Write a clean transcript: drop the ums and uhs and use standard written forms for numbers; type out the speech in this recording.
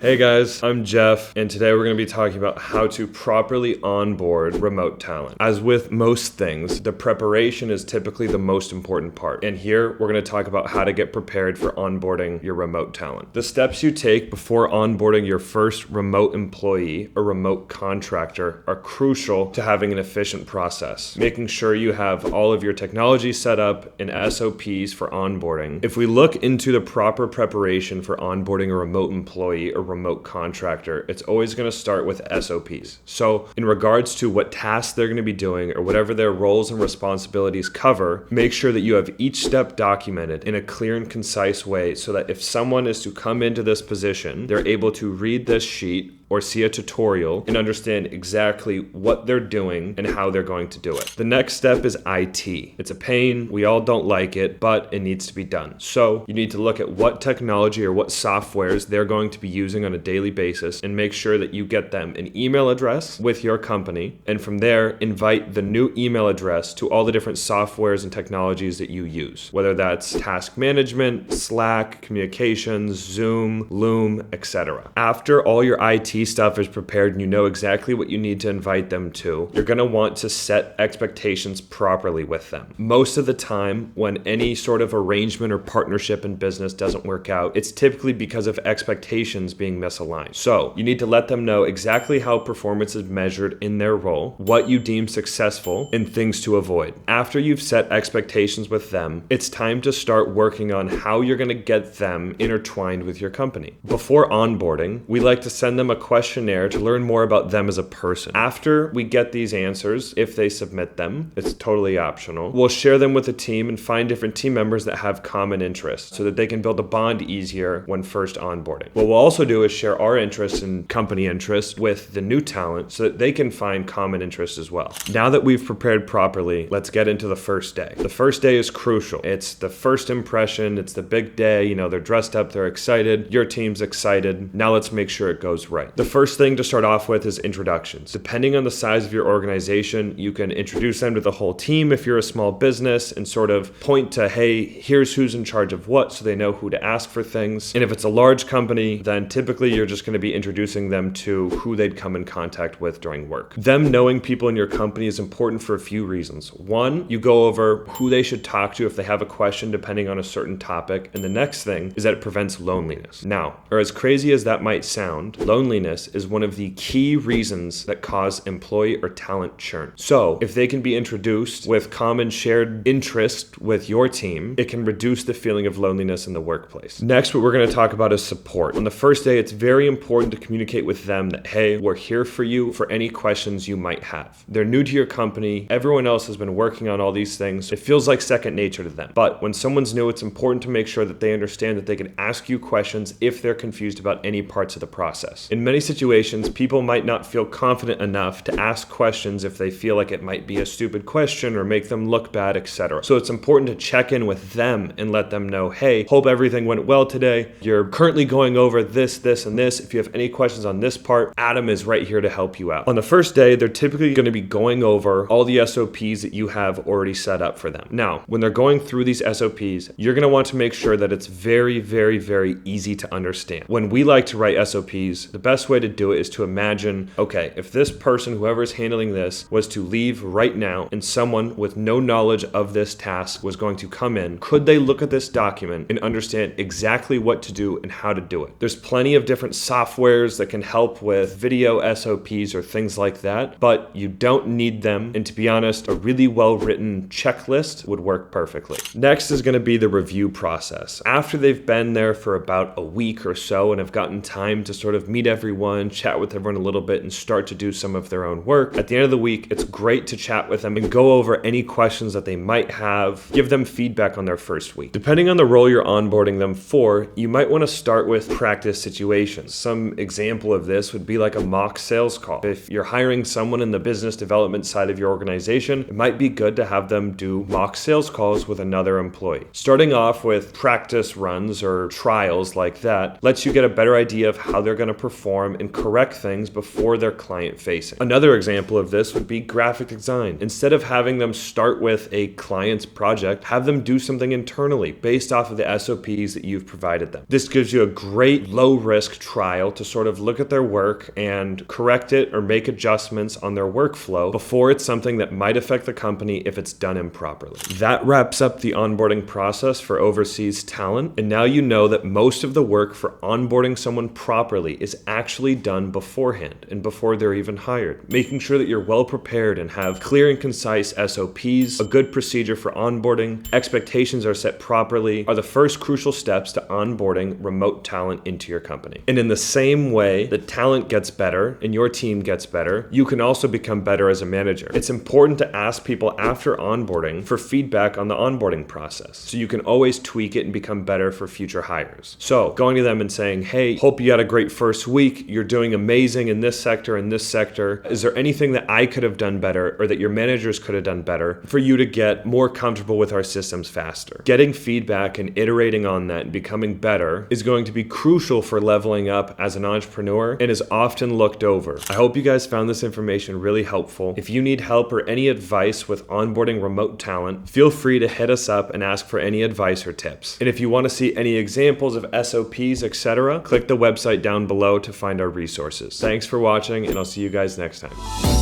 Hey guys, I'm Jeff, and today we're going to be talking about how to properly onboard remote talent. As with most things, the preparation is typically the most important part. And here we're going to talk about how to get prepared for onboarding your remote talent. The steps you take before onboarding your first remote employee or remote contractor are crucial to having an efficient process. Making sure you have all of your technology set up and SOPs for onboarding. If we look into the proper preparation for onboarding a remote employee or remote contractor, it's always going to start with SOPs. So in regards to what tasks they're going to be doing or whatever their roles and responsibilities cover, make sure that you have each step documented in a clear and concise way so that if someone is to come into this position, they're able to read this sheet or see a tutorial and understand exactly what they're doing and how they're going to do it. The next step is IT. It's a pain. We all don't like it, but it needs to be done. So you need to look at what technology or what softwares they're going to be using on a daily basis and make sure that you get them an email address with your company. And from there, invite the new email address to all the different softwares and technologies that you use, whether that's task management, Slack, communications, Zoom, Loom, etc. After all your IT stuff is prepared and you know exactly what you need to invite them to, you're going to want to set expectations properly with them. Most of the time, when any sort of arrangement or partnership in business doesn't work out, it's typically because of expectations being misaligned. So you need to let them know exactly how performance is measured in their role, what you deem successful, and things to avoid. After you've set expectations with them, it's time to start working on how you're going to get them intertwined with your company. Before onboarding, we like to send them a questionnaire to learn more about them as a person. After we get these answers, if they submit them, it's totally optional, we'll share them with the team and find different team members that have common interests so that they can build a bond easier when first onboarding. What we'll also do is share our interests and company interests with the new talent so that they can find common interests as well. Now that we've prepared properly, let's get into the first day. The first day is crucial. It's the first impression. It's the big day. They're dressed up, they're excited, your team's excited. Now let's make sure it goes right. The first thing to start off with is introductions. Depending on the size of your organization, you can introduce them to the whole team if you're a small business and sort of point to, hey, here's who's in charge of what, so they know who to ask for things. And if it's a large company, then typically you're just going to be introducing them to who they'd come in contact with during work. Them knowing people in your company is important for a few reasons. One, you go over who they should talk to if they have a question depending on a certain topic. And the next thing is that it prevents loneliness. Now, or as crazy as that might sound, loneliness is one of the key reasons that cause employee or talent churn. So if they can be introduced with common shared interest with your team, it can reduce the feeling of loneliness in the workplace. Next, what we're going to talk about is support. On the first day, it's very important to communicate with them that, hey, we're here for you for any questions you might have. They're new to your company. Everyone else has been working on all these things. It feels like second nature to them. But when someone's new, it's important to make sure that they understand that they can ask you questions if they're confused about any parts of the process. In many situations, people might not feel confident enough to ask questions if they feel like it might be a stupid question or make them look bad, etc. So it's important to check in with them and let them know, hey, hope everything went well today. You're currently going over this, and this. If you have any questions on this part, Adam is right here to help you out. On the first day, they're typically going to be going over all the SOPs that you have already set up for them. Now, when they're going through these SOPs, you're going to want to make sure that it's very, very, very easy to understand. When we like to write SOPs, the best way to do it is to imagine, okay, if this person, whoever's handling this, was to leave right now and someone with no knowledge of this task was going to come in, could they look at this document and understand exactly what to do and how to do it? There's plenty of different softwares that can help with video SOPs or things like that, but you don't need them. And to be honest, a really well-written checklist would work perfectly. Next is going to be the review process. After they've been there for about a week or so and have gotten time to sort of meet everyone, chat with everyone a little bit, and start to do some of their own work, at the end of the week, it's great to chat with them and go over any questions that they might have, give them feedback on their first week. Depending on the role you're onboarding them for, you might want to start with practice situations. Some example of this would be like a mock sales call. If you're hiring someone in the business development side of your organization, it might be good to have them do mock sales calls with another employee. Starting off with practice runs or trials like that lets you get a better idea of how they're going to perform platform and correct things before they're client facing. Another example of this would be graphic design. Instead of having them start with a client's project, have them do something internally based off of the SOPs that you've provided them. This gives you a great low risk trial to sort of look at their work and correct it or make adjustments on their workflow before it's something that might affect the company if it's done improperly. That wraps up the onboarding process for overseas talent. And now you know that most of the work for onboarding someone properly is actually done beforehand and before they're even hired. Making sure that you're well prepared and have clear and concise SOPs, a good procedure for onboarding, expectations are set properly are the first crucial steps to onboarding remote talent into your company. And in the same way that talent gets better and your team gets better, you can also become better as a manager. It's important to ask people after onboarding for feedback on the onboarding process, so you can always tweak it and become better for future hires. So going to them and saying, hey, hope you had a great first week. You're doing amazing in this sector and this sector. Is there anything that I could have done better or that your managers could have done better for you to get more comfortable with our systems faster? Getting feedback and iterating on that and becoming better is going to be crucial for leveling up as an entrepreneur and is often looked over. I hope you guys found this information really helpful. If you need help or any advice with onboarding remote talent, feel free to hit us up and ask for any advice or tips. And if you want to see any examples of SOPs, etc., click the website down below to find our resources. Thanks for watching, and I'll see you guys next time.